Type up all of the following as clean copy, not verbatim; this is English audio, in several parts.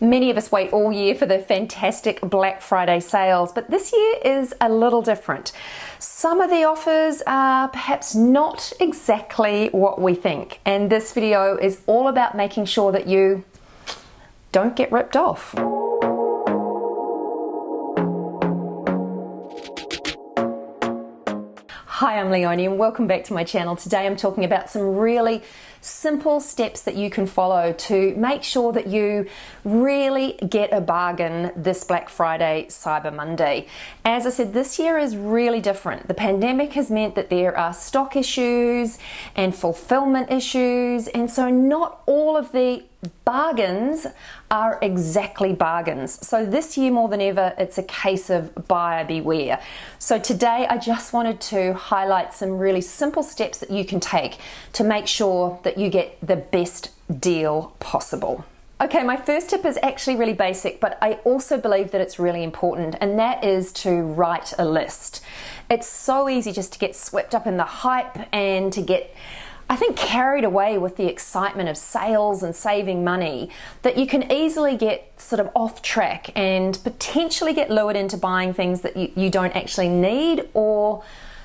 Many of us wait all year for the fantastic Black Friday sales, but this year is a little different. Some of the offers are perhaps not exactly what we think, and this video is all about making sure that you don't get ripped off. Hi, I'm Leonie and welcome back to my channel. Today I'm talking about some really simple steps that you can follow to make sure that you really get a bargain this Black Friday, Cyber Monday. As I said, this year is really different. The pandemic has meant that there are stock issues and fulfillment issues, and so not all of the bargains are exactly bargains. So this year more than ever, it's a case of buyer beware. So today I just wanted to highlight some really simple steps that you can take to make sure that you get the best deal possible. Okay, my first tip is actually really basic, but I also believe that it's really important, and that is to write a list. It's so easy just to get swept up in the hype and to get, I think, carried away with the excitement of sales and saving money, that you can easily get sort of off track and potentially get lured into buying things that you don't actually need or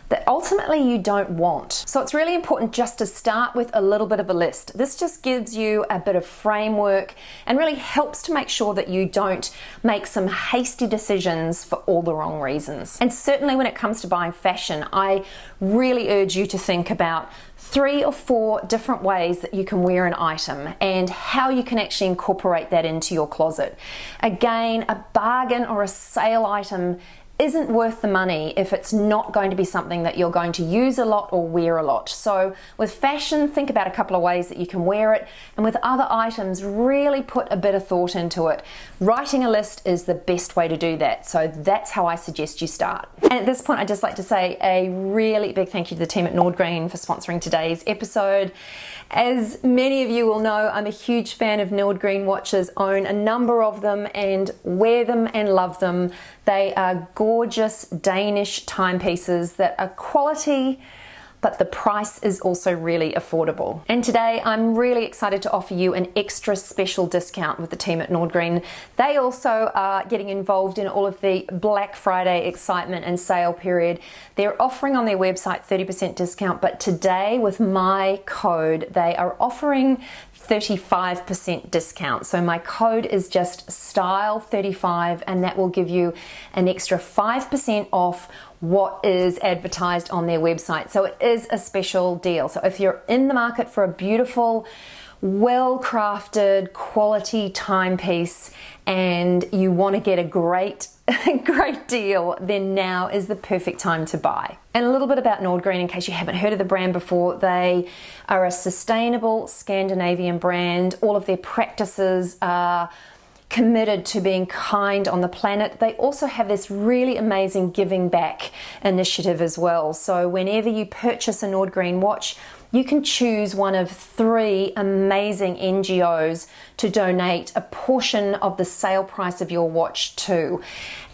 that ultimately you don't want. So it's really important just to start with a little bit of a list. This just gives you a bit of framework and really helps to make sure that you don't make some hasty decisions for all the wrong reasons. And certainly when it comes to buying fashion, I really urge you to think about 3 or 4 different ways that you can wear an item and how you can actually incorporate that into your closet. Again, a bargain or a sale item isn't worth the money if it's not going to be something that you're going to use a lot or wear a lot. So with fashion, think about a couple of ways that you can wear it, and with other items, really put a bit of thought into it. Writing a list is the best way to do that, so that's how I suggest you start. And at this point, I'd just like to say a really big thank you to the team at Nordgreen for sponsoring today's episode. As many of you will know, I'm a huge fan of Nordgreen watches, own a number of them and wear them and love them. They are gorgeous Danish timepieces that are quality, but the price is also really affordable. And today I'm really excited to offer you an extra special discount with the team at Nordgreen. They also are getting involved in all of the Black Friday excitement and sale period. They're offering on their website 30% discount, but today with my code, they are offering 35% discount. So my code is just STYLE35, and that will give you an extra 5% off what is advertised on their website. So it is a special deal. So if you're in the market for a beautiful, well-crafted, quality timepiece and you want to get a great deal, then now is the perfect time to buy. And a little bit about Nordgreen, in case you haven't heard of the brand before. They are a sustainable Scandinavian brand. All of their practices are committed to being kind on the planet. They also have this really amazing giving back initiative as well. So whenever you purchase a Nordgreen watch, you can choose one of 3 amazing NGOs to donate a portion of the sale price of your watch to.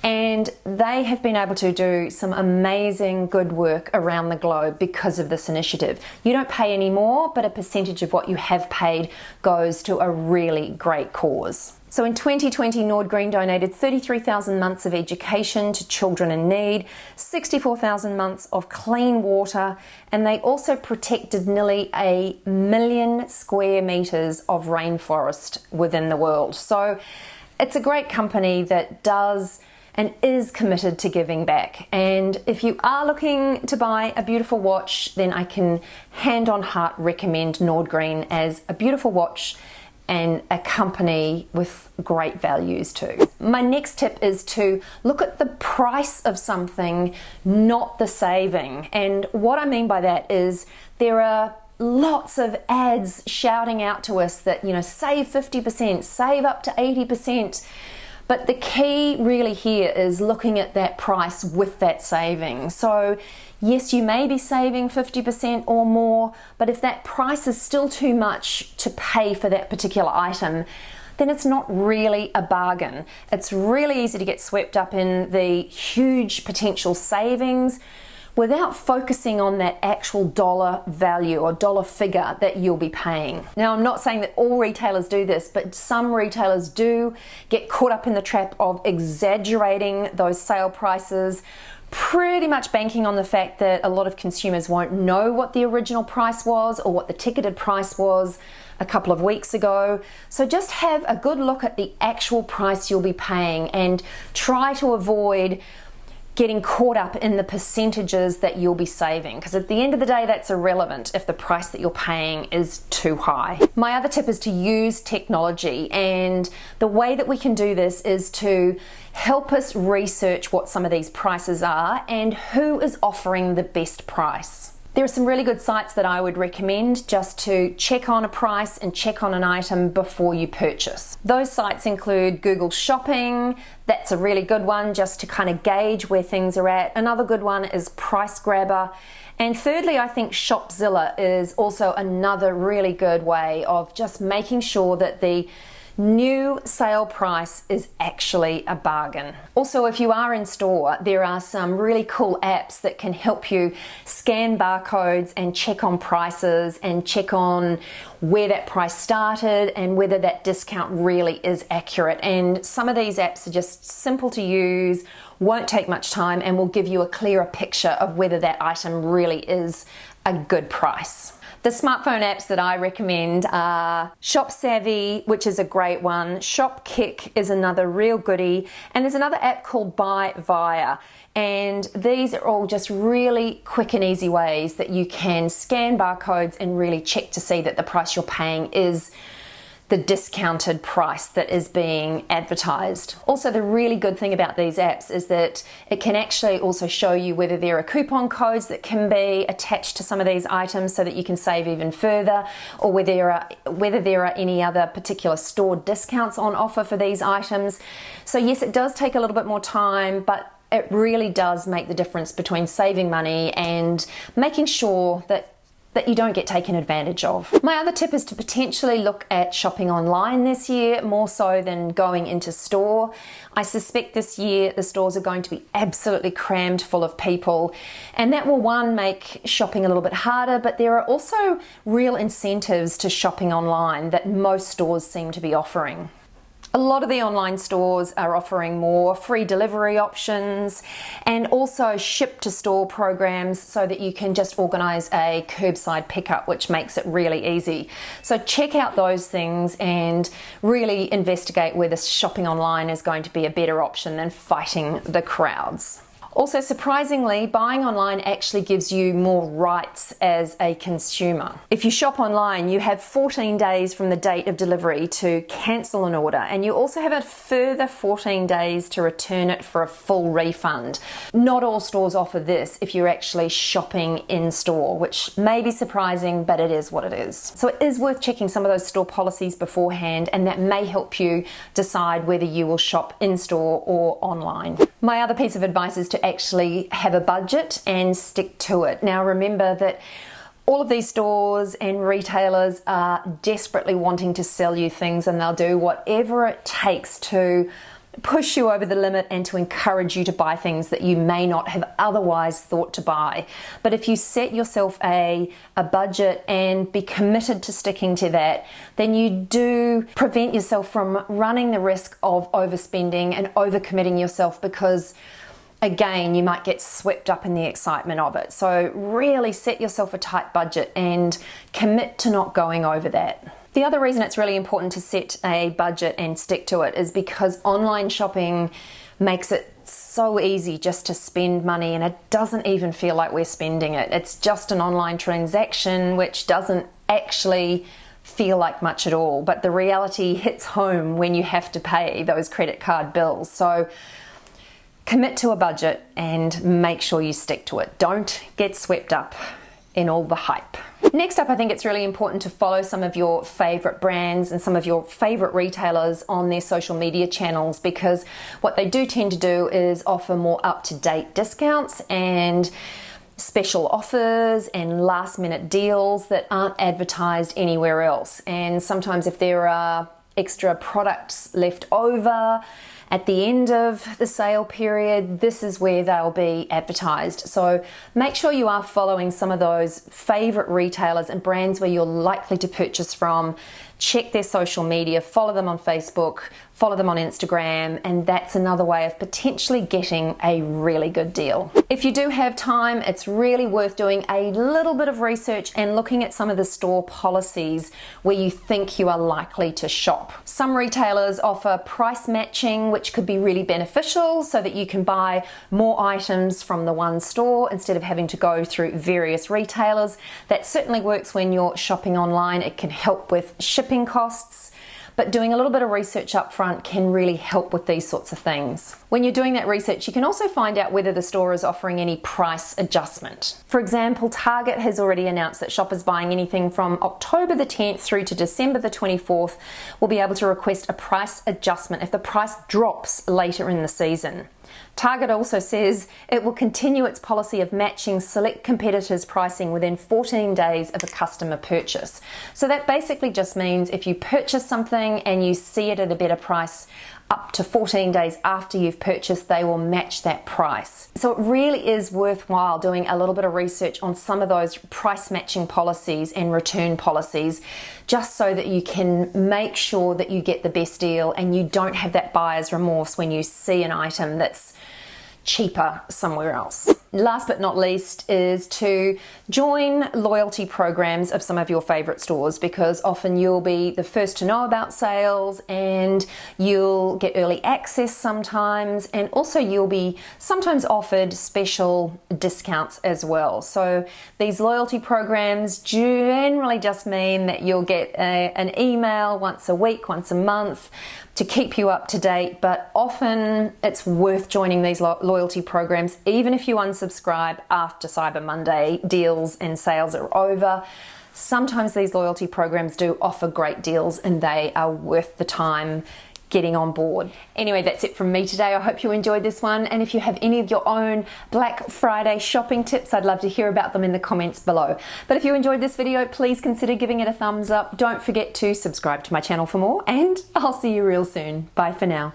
And they have been able to do some amazing good work around the globe because of this initiative. You don't pay any more, but a percentage of what you have paid goes to a really great cause. So in 2020, Nordgreen donated 33,000 months of education to children in need, 64,000 months of clean water, and they also protected nearly 1 million square meters of rainforest within the world. So it's a great company that does and is committed to giving back. And if you are looking to buy a beautiful watch, then I can hand on heart recommend Nordgreen as a beautiful watch and a company with great values too. My next tip is to look at the price of something, not the saving. And what I mean by that is there are lots of ads shouting out to us that, you know, save 50%, save up to 80%. But the key really here is looking at that price with that saving. So yes, you may be saving 50% or more, but if that price is still too much to pay for that particular item, then it's not really a bargain. It's really easy to get swept up in the huge potential savings without focusing on that actual dollar value or dollar figure that you'll be paying. Now, I'm not saying that all retailers do this, but some retailers do get caught up in the trap of exaggerating those sale prices, pretty much banking on the fact that a lot of consumers won't know what the original price was or what the ticketed price was a couple of weeks ago. So just have a good look at the actual price you'll be paying and try to avoid getting caught up in the percentages that you'll be saving, because at the end of the day that's irrelevant if the price that you're paying is too high. My other tip is to use technology, and the way that we can do this is to help us research what some of these prices are and who is offering the best price. There are some really good sites that I would recommend just to check on a price and check on an item before you purchase. Those sites include Google Shopping. That's a really good one just to kind of gauge where things are at. Another good one is Price Grabber. And thirdly, I think Shopzilla is also another really good way of just making sure that the new sale price is actually a bargain. Also, if you are in store, there are some really cool apps that can help you scan barcodes and check on prices and check on where that price started and whether that discount really is accurate. And some of these apps are just simple to use, won't take much time, and will give you a clearer picture of whether that item really is a good price. The smartphone apps that I recommend are Shop Savvy, which is a great one. Shopkick is another real goodie. And there's another app called Buy Via. And these are all just really quick and easy ways that you can scan barcodes and really check to see that the price you're paying is the discounted price that is being advertised. Also, the really good thing about these apps is that it can actually also show you whether there are coupon codes that can be attached to some of these items so that you can save even further, or whether there are any other particular store discounts on offer for these items. So yes, it does take a little bit more time, but it really does make the difference between saving money and making sure that you don't get taken advantage of. My other tip is to potentially look at shopping online this year, more so than going into store. I suspect this year the stores are going to be absolutely crammed full of people, and that will, one, make shopping a little bit harder, but there are also real incentives to shopping online that most stores seem to be offering. A lot of the online stores are offering more free delivery options and also ship to store programs so that you can just organize a curbside pickup, which makes it really easy. So check out those things and really investigate whether shopping online is going to be a better option than fighting the crowds. Also, surprisingly, buying online actually gives you more rights as a consumer. If you shop online, you have 14 days from the date of delivery to cancel an order, and you also have a further 14 days to return it for a full refund. Not all stores offer this if you're actually shopping in store, which may be surprising, but it is what it is. So it is worth checking some of those store policies beforehand, and that may help you decide whether you will shop in store or online. My other piece of advice is to actually have a budget and stick to it. Now remember that all of these stores and retailers are desperately wanting to sell you things, and they'll do whatever it takes to push you over the limit and to encourage you to buy things that you may not have otherwise thought to buy. But if you set yourself a budget and be committed to sticking to that, then you do prevent yourself from running the risk of overspending and overcommitting yourself, because again, you might get swept up in the excitement of it. So really set yourself a tight budget and commit to not going over that. The other reason it's really important to set a budget and stick to it is because online shopping makes it so easy just to spend money, and it doesn't even feel like we're spending it. It's just an online transaction which doesn't actually feel like much at all, but the reality hits home when you have to pay those credit card bills. So commit to a budget and make sure you stick to it. Don't get swept up in all the hype. Next up, I think it's really important to follow some of your favorite brands and some of your favorite retailers on their social media channels, because what they do tend to do is offer more up-to-date discounts and special offers and last-minute deals that aren't advertised anywhere else. And sometimes if there are extra products left over at the end of the sale period, this is where they'll be advertised. So make sure you are following some of those favorite retailers and brands where you're likely to purchase from. Check their social media, follow them on Facebook, follow them on Instagram, and that's another way of potentially getting a really good deal. If you do have time, it's really worth doing a little bit of research and looking at some of the store policies where you think you are likely to shop. Some retailers offer price matching, which could be really beneficial so that you can buy more items from the one store instead of having to go through various retailers. That certainly works when you're shopping online. It can help with shipping costs, but doing a little bit of research up front can really help with these sorts of things. When you're doing that research, you can also find out whether the store is offering any price adjustment. For example, Target has already announced that shoppers buying anything from October the 10th through to December the 24th will be able to request a price adjustment if the price drops later in the season. Target also says it will continue its policy of matching select competitors' pricing within 14 days of a customer purchase. So that basically just means if you purchase something and you see it at a better price, up to 14 days after you've purchased, they will match that price. So it really is worthwhile doing a little bit of research on some of those price matching policies and return policies, just so that you can make sure that you get the best deal and you don't have that buyer's remorse when you see an item that's cheaper somewhere else. Last but not least is to join loyalty programs of some of your favorite stores, because often you'll be the first to know about sales and you'll get early access sometimes, and also you'll be sometimes offered special discounts as well. So these loyalty programs generally just mean that you'll get an email once a week, once a month, to keep you up to date, but often it's worth joining these loyalty programs even if you unsubscribe after Cyber Monday deals and sales are over. Sometimes these loyalty programs do offer great deals and they are worth the time getting on board. Anyway, that's it from me today. I hope you enjoyed this one, and if you have any of your own Black Friday shopping tips, I'd love to hear about them in the comments below. But if you enjoyed this video, please consider giving it a thumbs up. Don't forget to subscribe to my channel for more, and I'll see you real soon. Bye for now.